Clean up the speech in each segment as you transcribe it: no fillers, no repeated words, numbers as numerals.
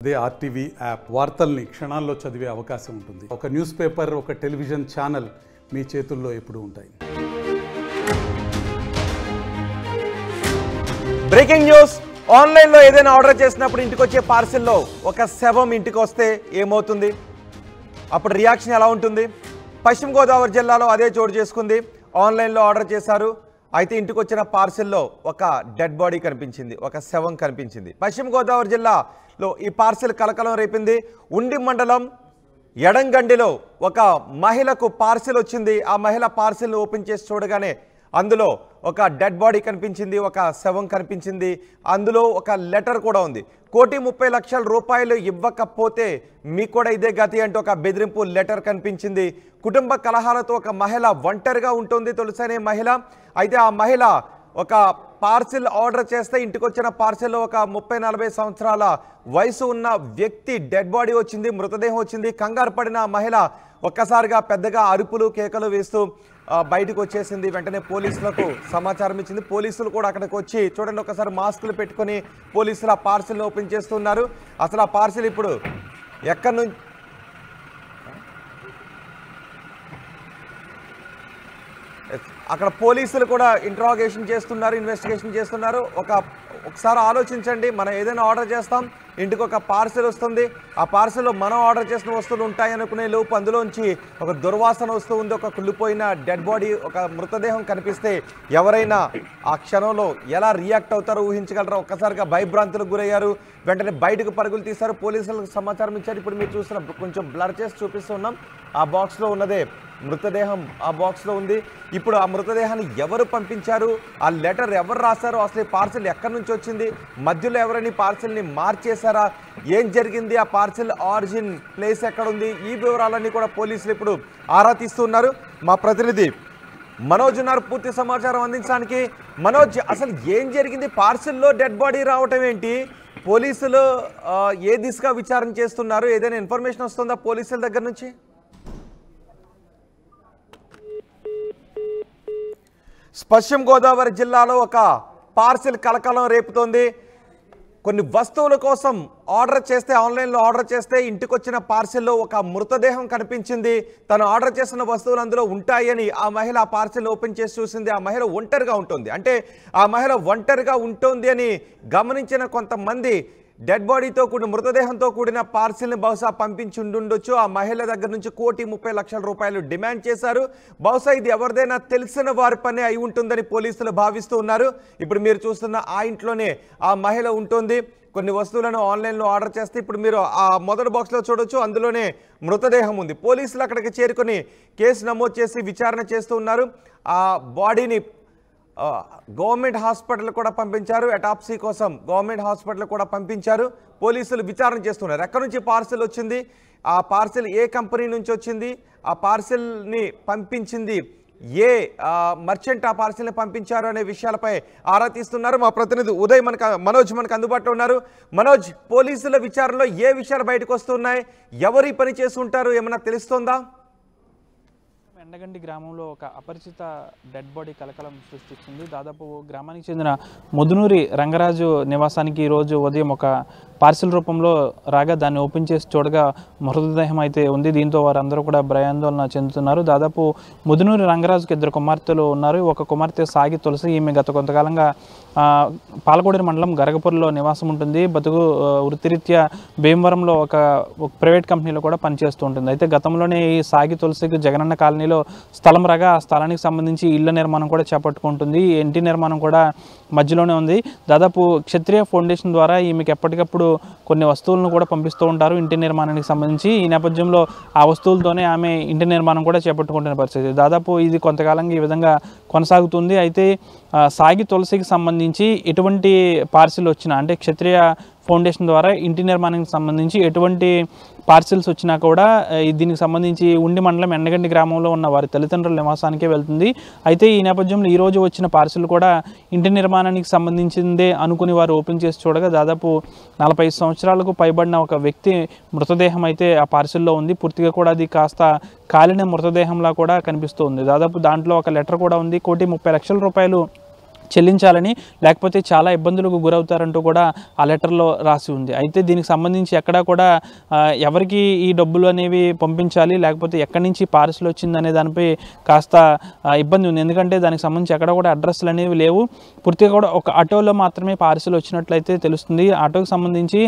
అదే RTV app వార్తల్ని క్షణాల్లో చదివే అవకాశం ఉంటుంది. ఒక న్యూస్ పేపర్, ఒక టెలివిజన్ ఛానల్ మీ చేతుల్లో ఎప్పుడూ ఉంటాయి. Breaking news. ఆన్లైన్లో ఏదైనా ఆర్డర్ చేసినప్పుడు ఇంటికి వచ్చే పార్సిల్లో ఒక శవం ఇంటికి వస్తే ఏమవుతుంది? అప్పుడు రియాక్షన్ ఎలా ఉంటుంది? పశ్చిమ గోదావరి జిల్లాలో అదే చోటు చేసుకుంది. ఆన్లైన్లో ఆర్డర్ చేశారు, అయితే ఇంటికి వచ్చిన పార్సిల్లో ఒక డెడ్ బాడీ కనిపించింది, ఒక శవం కనిపించింది. పశ్చిమ గోదావరి జిల్లాలో ఈ పార్సిల్ కలకలం రేపింది. ఉండి మండలం ఎడంగండిలో ఒక మహిళకు పార్సిల్ వచ్చింది. ఆ మహిళ పార్సిల్ని ఓపెన్ చేసి చూడగానే అందులో ఒక డెడ్ బాడీ కనిపించింది, ఒక శవం కనిపించింది. అందులో ఒక లెటర్ కూడా ఉంది. 1,30,00,000 రూపాయలు ఇవ్వకపోతే మీకు కూడా ఇదే గతి అంటూ ఒక బెదిరింపు లెటర్ కనిపించింది. కుటుంబ కలహాలతో ఒక మహిళ ఒంటరిగా ఉంటుంది, తులసనే మహిళ. అయితే ఆ మహిళ ఒక పార్సిల్ ఆర్డర్ చేస్తే ఇంటికి వచ్చిన పార్సిల్లో ఒక 30-40 సంవత్సరాల వయసు ఉన్న వ్యక్తి డెడ్ బాడీ వచ్చింది, మృతదేహం వచ్చింది. కంగారు పడిన ఆ మహిళ ఒక్కసారిగా పెద్దగా అరుపులు కేకలు వేస్తూ బయటకు వచ్చేసింది. వెంటనే పోలీసులకు సమాచారం ఇచ్చింది. పోలీసులు కూడా అక్కడికి వచ్చి చూడండి, ఒకసారి మాస్కులు పెట్టుకొని పోలీసులు ఆ పార్సిల్ని ఓపెన్ చేస్తున్నారు. అసలు ఆ పార్సిల్ ఇప్పుడు ఎక్కడి నుంచి అక్కడ పోలీసులు కూడా ఇంట్రాగేషన్ చేస్తున్నారు, ఇన్వెస్టిగేషన్ చేస్తున్నారు. ఒకసారి ఆలోచించండి, మనం ఏదైనా ఆర్డర్ చేస్తాం, ఇంటికి ఒక పార్సిల్ వస్తుంది. ఆ పార్సిల్లో మనం ఆర్డర్ చేసిన వస్తువులు ఉంటాయనుకునే లోపు అందులోంచి ఒక దుర్వాసన వస్తూ ఉంది. ఒక కుళ్ళిపోయిన డెడ్ బాడీ, ఒక మృతదేహం కనిపిస్తే ఎవరైనా ఆ క్షణంలో ఎలా రియాక్ట్ అవుతారో ఊహించగలరా? ఒక్కసారిగా భయభ్రాంతులకు గురయ్యారు. వెంటనే బయటకు పరుగులు తీశారు, పోలీసులకు సమాచారం ఇచ్చారు. ఇప్పుడు మీరు చూసిన కొంచెం బ్లర్ చేసి చూపిస్తున్నాం. ఆ బాక్స్లో ఉన్నదే మృతదేహం, ఆ బాక్స్లో ఉంది. ఇప్పుడు ఆ మృతదేహాన్ని ఎవరు పంపించారు, ఆ లెటర్ ఎవరు రాశారు, అసలు ఈ పార్సిల్ ఎక్కడి నుంచి వచ్చింది, మధ్యలో ఎవరైనా పార్సిల్ని మార్చేశారా, ఏం జరిగింది, ఆ పార్సిల్ ఆరిజిన్ ప్లేస్ ఎక్కడుంది, ఈ వివరాలన్నీ కూడా పోలీసులు ఇప్పుడు ఆరా తీస్తున్నారు. మా ప్రతినిధి మనోజ్ ఉన్నారు పూర్తి సమాచారం అందించడానికి. మనోజ్, అసలు ఏం జరిగింది? పార్సిల్లో డెడ్ బాడీ రావటం ఏంటి? పోలీసులు ఏ దిశగా విచారణ చేస్తున్నారు? ఏదైనా ఇన్ఫర్మేషన్ వస్తుందా పోలీసుల దగ్గర నుంచి? పశ్చిమ గోదావరి జిల్లాలో ఒక పార్సిల్ కలకలం రేపుతోంది. కొన్ని వస్తువుల కోసం ఆర్డర్ చేస్తే, ఆన్లైన్లో ఆర్డర్ చేస్తే ఇంటికి వచ్చిన పార్సిల్లో ఒక మృతదేహం కనిపించింది. తను ఆర్డర్ చేసిన వస్తువులు అందులో ఉంటాయని ఆ మహిళ ఆ పార్సిల్ ఓపెన్ చేసి చూసింది. ఆ మహిళ ఒంటరిగా ఉంటుంది. అంటే ఆ మహిళ ఒంటరిగా ఉంటుంది అని గమనించిన కొంతమంది డెడ్ బాడీతో కూడిన, మృతదేహంతో కూడిన పార్సిల్ని బహుశా పంపించి ఉండుండొచ్చు. ఆ మహిళ దగ్గర నుంచి 1,30,00,000 రూపాయలు డిమాండ్ చేశారు. బహుశా ఇది ఎవరిదైనా తెలిసిన వారి పని అయి ఉంటుందని పోలీసులు భావిస్తూ ఉన్నారు. ఇప్పుడు మీరు చూస్తున్న ఆ ఇంట్లోనే ఆ మహిళ ఉంటుంది. కొన్ని వస్తువులను ఆన్లైన్లో ఆర్డర్ చేస్తే ఇప్పుడు మీరు ఆ మొదటి బాక్స్లో చూడొచ్చు, అందులోనే మృతదేహం ఉంది. పోలీసులు అక్కడికి చేరుకొని కేసు నమోదు చేసి విచారణ చేస్తూ ఉన్నారు. ఆ బాడీని గవర్నమెంట్ హాస్పిటల్ కూడా పంపించారు. అటాప్సీ కోసం గవర్నమెంట్ హాస్పిటల్ కూడా పంపించారు. పోలీసులు విచారణ చేస్తున్నారు. ఎక్కడి నుంచి పార్సిల్ వచ్చింది, ఆ పార్సిల్ ఏ కంపెనీ నుంచి వచ్చింది, ఆ పార్సిల్ని పంపించింది ఏ మర్చెంట్ ఆ పార్సిల్ని పంపించారు అనే విషయాలపై ఆరా తీస్తున్నారు. మా ప్రతినిధి మనోజ్ మనకు అందుబాటులో ఉన్నారు. మనోజ్, పోలీసుల విచారణలో ఏ విషయాలు బయటకు వస్తున్నాయి? ఎవరు ఈ పని చేసి ఉంటారు, ఏమైనా తెలుస్తుందా? ఎండగండి గ్రామంలో ఒక అపరిచిత డెడ్ బాడీ కలకలం సృష్టించింది. దాదాపు గ్రామానికి చెందిన ముదునూరి రంగరాజు నివాసానికి ఈరోజు ఉదయం ఒక పార్సిల్ రూపంలో రాగా దాన్ని ఓపెన్ చేసి చూడగా మృతదేహం అయితే ఉంది. దీంతో వారందరూ కూడా భయాందోళన చెందుతున్నారు. దాదాపు ముదునూరి రంగరాజుకి 2 కుమార్తెలు ఉన్నారు. ఒక కుమార్తె సాగి తులసి. ఈమె గత కొంతకాలంగా పాలకోడేరు మండలం గరగపూర్లో నివాసం ఉంటుంది. వృత్తిరీత్యా భీమవరంలో ఒక ప్రైవేట్ కంపెనీలో కూడా పనిచేస్తూ ఉంటుంది. అయితే గతంలోనే ఈ సాగి తులసికి జగనన్న కాలనీలో స్థలం రాగా ఆ స్థలానికి సంబంధించి ఇళ్ల నిర్మాణం కూడా చేపట్టుకుంటుంది. ఇంటి నిర్మాణం కూడా మధ్యలోనే ఉంది. దాదాపు క్షత్రియ ఫౌండేషన్ ద్వారా ఈమెకి ఎప్పటికప్పుడు కొన్ని వస్తువులను కూడా పంపిస్తూ ఉంటారు ఇంటి నిర్మాణానికి సంబంధించి. ఈ నేపథ్యంలో ఆ వస్తువులతోనే ఆమె ఇంటి నిర్మాణం కూడా చేపట్టుకుంటున్న పరిస్థితి. దాదాపు ఇది కొంతకాలంగా ఈ విధంగా కొనసాగుతుంది. అయితే సాగి తులసికి సంబంధించి ఎటువంటి పార్సిల్ వచ్చినా, అంటే క్షత్రియ ఫౌండేషన్ ద్వారా ఇంటి నిర్మాణానికి సంబంధించి ఎటువంటి పార్సిల్స్ వచ్చినా కూడా దీనికి సంబంధించి ఉండి మండలం ఎండగండి గ్రామంలో ఉన్న వారి తల్లిదండ్రుల నివాసానికే వెళ్తుంది. అయితే ఈ నేపథ్యంలో ఈరోజు వచ్చిన పార్సిల్ కూడా ఇంటి నిర్మాణానికి సంబంధించిందే అనుకుని వారు ఓపెన్ చేసి చూడగా దాదాపు 45 సంవత్సరాలకు పైబడిన ఒక వ్యక్తి మృతదేహం అయితే ఆ పార్సిల్లో ఉంది. పూర్తిగా కూడా అది కాస్త కాలిన మృతదేహంలా కూడా కనిపిస్తూ ఉంది. దాదాపు దాంట్లో ఒక లెటర్ కూడా ఉంది. 1,30,00,000 రూపాయలు చెల్లించాలని, లేకపోతే చాలా ఇబ్బందులకు గురవుతారంటూ కూడా ఆ లెటర్లో రాసి ఉంది. అయితే దీనికి సంబంధించి ఎక్కడా కూడా ఎవరికి ఈ డబ్బులు అనేవి పంపించాలి, లేకపోతే ఎక్కడి నుంచి పార్సిల్ వచ్చింది అనే దానిపై కాస్త ఇబ్బంది ఉంది. ఎందుకంటే దానికి సంబంధించి ఎక్కడ కూడా అడ్రస్లు అనేవి లేవు. పూర్తిగా కూడా ఒక ఆటోలో మాత్రమే పార్సిల్ వచ్చినట్లయితే తెలుస్తుంది. ఆటోకి సంబంధించి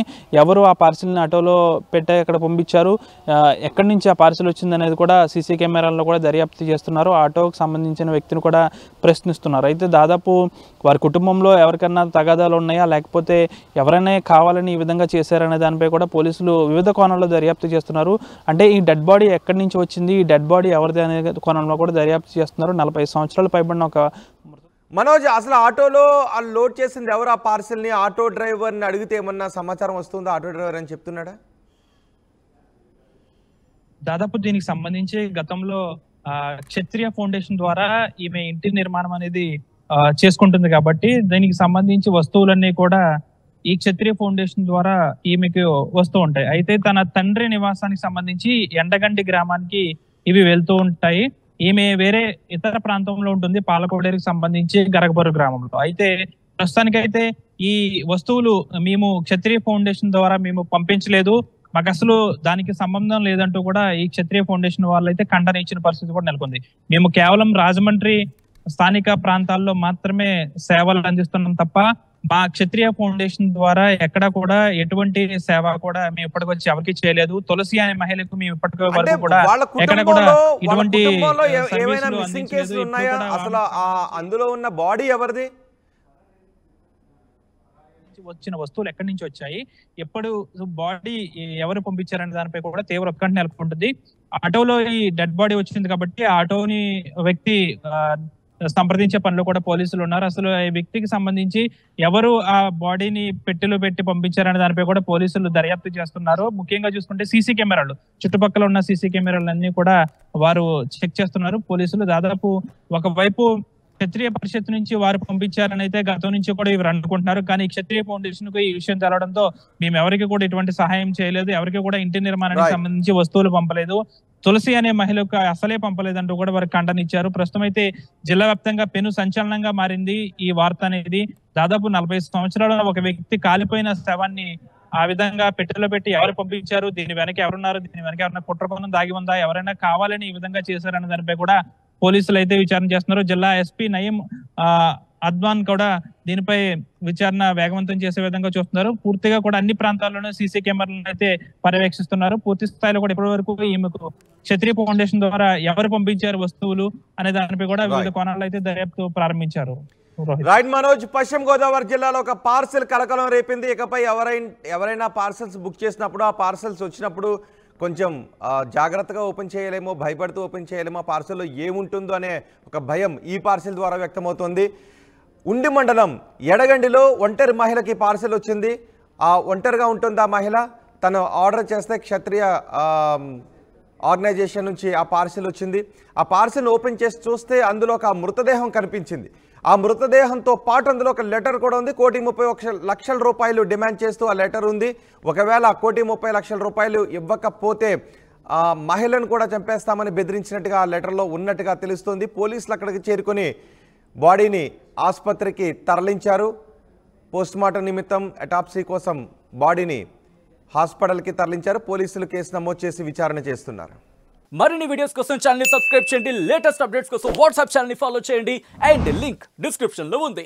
ఎవరు ఆ పార్సిల్ని ఆటోలో పెట్టి అక్కడ పంపించారు, ఎక్కడి నుంచి ఆ పార్సిల్ వచ్చింది అనేది కూడా సీసీ కెమెరాల్లో కూడా దర్యాప్తు చేస్తున్నారు. ఆటోకి సంబంధించిన వ్యక్తిని కూడా ప్రశ్నిస్తున్నారు. అయితే దాదాపు వారి కుటుంబంలో ఎవరికైనా తగాదాలు ఉన్నాయా, లేకపోతే ఎవరైనా కావాలని ఈ విధంగా చేశారనే దానిపై కూడా పోలీసులు వివిధ కోణాల్లో దర్యాప్తు చేస్తున్నారు. అంటే ఈ డెడ్ బాడీ ఎక్కడి నుంచి వచ్చింది, ఈ డెడ్ బాడీ ఎవరిది అనే కోణంలో కూడా దర్యాప్తు చేస్తున్నారు. 40 సంవత్సరాలు పైబడిన ఒక మనోజ్, అసలు ఆటోలో లోడ్ చేసింది ఎవరు? ఆ పార్సిల్ని ఆటో డ్రైవర్ని అడిగితే ఏమన్నా సమాచారం వస్తుందా? ఆటో డ్రైవర్ అని చెప్తున్నాడా? దాదాపు దీనికి సంబంధించి గతంలో క్షత్రియ ఫౌండేషన్ ద్వారా ఈమె ఇంటి నిర్మాణం అనేది చేసుకుంటుంది కాబట్టి దీనికి సంబంధించి వస్తువులన్నీ కూడా ఈ క్షత్రియ ఫౌండేషన్ ద్వారా ఈమెకు వస్తూ ఉంటాయి. అయితే తన తండ్రి నివాసానికి సంబంధించి ఎండగండి గ్రామానికి ఇవి వెళ్తూ ఉంటాయి. ఈమె వేరే ఇతర ప్రాంతంలో ఉంటుంది, పాలకోడేరుకి సంబంధించి గరగబరు గ్రామంలో. అయితే ప్రస్తుతానికైతే ఈ వస్తువులు మేము క్షత్రియ ఫౌండేషన్ ద్వారా మేము పంపించలేదు, మాకు అసలు దానికి సంబంధం లేదంటూ కూడా ఈ క్షత్రియ ఫౌండేషన్ వాళ్ళు అయితే ఖండన ఇచ్చిన పరిస్థితి కూడా నెలకొంది. మేము కేవలం రాజమండ్రి స్థానిక ప్రాంతాల్లో మాత్రమే సేవలు అందిస్తున్నాం తప్ప మా క్షత్రియ ఫౌండేషన్ ద్వారా ఎక్కడ కూడా ఎటువంటి సేవ కూడా మేము ఇప్పటికొచ్చి ఎవరికి చేయలేదు. తులసి అనే మహిళకు మేము ఇప్పటి వరకు కూడా ఎక్కడ కూడా ఇటువంటి అందులో ఉన్న బాడీ ఎవరిది, వచ్చిన వస్తువులు ఎక్కడి నుంచి వచ్చాయి, ఎప్పుడు బాడీ ఎవరు పంపించారనే దానిపై కూడా తీవ్ర ఉత్కంఠ నెలకొంటుంది. ఆటోలో ఈ డెడ్ బాడీ వచ్చింది కాబట్టి ఆటోని వ్యక్తి సంప్రదించే పనిలో కూడా పోలీసులు ఉన్నారు. అసలు ఈ వ్యక్తికి సంబంధించి ఎవరు ఆ బాడీని పెట్టెలో పెట్టి పంపించారనే దానిపై కూడా పోలీసులు దర్యాప్తు చేస్తున్నారు. ముఖ్యంగా చూసుకుంటే సీసీ కెమెరాలు, చుట్టుపక్కల ఉన్న సీసీ కెమెరాలన్నీ కూడా వారు చెక్ చేస్తున్నారు పోలీసులు. దాదాపు ఒకవైపు క్షత్రియ పరిషత్ నుంచి వారు పంపించారని అయితే గతం నుంచి కూడా ఇవి అనుకుంటున్నారు. కానీ క్షత్రియ ఫౌండేషన్ కు ఈ విషయం తెలవడంతో మేము ఎవరికి కూడా ఎటువంటి సహాయం చేయలేదు, ఎవరికి కూడా ఇంటి నిర్మాణానికి సంబంధించి వస్తువులు పంపలేదు, తులసి అనే మహిళకు అసలే పంపలేదంటూ కూడా వారికి ఖండన ఇచ్చారు. ప్రస్తుతం అయితే జిల్లా వ్యాప్తంగా పెను సంచలనంగా మారింది ఈ వార్త అనేది. దాదాపు 40 సంవత్సరాల ఒక వ్యక్తి కాలిపోయిన శవాన్ని ఆ విధంగా పెట్టెలో పెట్టి ఎవరు పంపించారు, దీని వెనక ఎవరున్నారు, దీని వెనక ఎవరైనా కుట్రకోణం దాగి ఉందా, ఎవరైనా కావాలని ఈ విధంగా చేశారనే దానిపై కూడా పోలీసులు అయితే విచారణ చేస్తున్నారు. జిల్లా ఎస్పీ నయీం అద్వాన్ కూడా దీనిపై విచారణ వేగవంతం చేసే విధంగా చూస్తున్నారు. పూర్తిగా కూడా అన్ని ప్రాంతాల్లోనూ సీసీ కెమెరాలను అయితే పర్యవేక్షిస్తున్నారు. పూర్తి స్థాయిలో కూడా ఇప్పటి వరకు ఈమెకు క్షత్రియ ఫౌండేషన్ ద్వారా ఎవరు పంపించారు వస్తువులు అనే దానిపై కూడా వివిధ కోణాల్లో అయితే దర్యాప్తు ప్రారంభించారు. రైట్ మనోజ్, పశ్చిమ గోదావరి జిల్లాలో ఒక పార్సెల్ కలకలం రేపింది. ఇకపై ఎవరైనా పార్సెల్స్ బుక్ చేసినప్పుడు, ఆ పార్సెల్స్ వచ్చినప్పుడు కొంచెం జాగ్రత్తగా ఓపెన్ చేయలేమో, భయపడుతూ ఓపెన్ చేయలేమో, పార్సెల్లో ఏముంటుందో అనే ఒక భయం ఈ పార్సెల్ ద్వారా వ్యక్తమవుతోంది. ఉండి మండలం ఎడగండిలో ఒంటరి మహిళకి పార్సెల్ వచ్చింది. ఆ ఒంటరిగా ఉంటుంది ఆ మహిళ. తను ఆర్డర్ చేస్తే క్షత్రియ ఆర్గనైజేషన్ నుంచి ఆ పార్సెల్ వచ్చింది. ఆ పార్సెల్ ఓపెన్ చేసి చూస్తే అందులో ఒక మృతదేహం కనిపించింది. ఆ మృతదేహంతో పాటు అందులో ఒక లెటర్ కూడా ఉంది. 1,30,00,000 రూపాయలు డిమాండ్ చేస్తూ ఆ లెటర్ ఉంది. ఒకవేళ 1,30,00,000 రూపాయలు ఇవ్వకపోతే ఆ మహిళను కూడా చంపేస్తామని బెదిరించినట్టుగా ఆ లెటర్లో ఉన్నట్టుగా తెలుస్తుంది. పోలీసులు అక్కడికి చేరుకొని బాడీని ఆసుపత్రికి తరలించారు. పోస్ట్మార్టం నిమిత్తం అటాప్సీ కోసం బాడీని హాస్పిటల్కి తరలించారు. పోలీసులు కేసు నమోదు చేసి విచారణ చేస్తున్నారు. మరిన్ని వీడియోస్ కోసం ఛానల్ ని సబ్స్క్రైబ్ చేయండి, లేటెస్ట్ అప్డేట్స్ కోసం వాట్సాప్ ఛానల్ ని ఫాలో చేయండి అండ్ లింక్ డిస్క్రిప్షన్ లో ఉంది.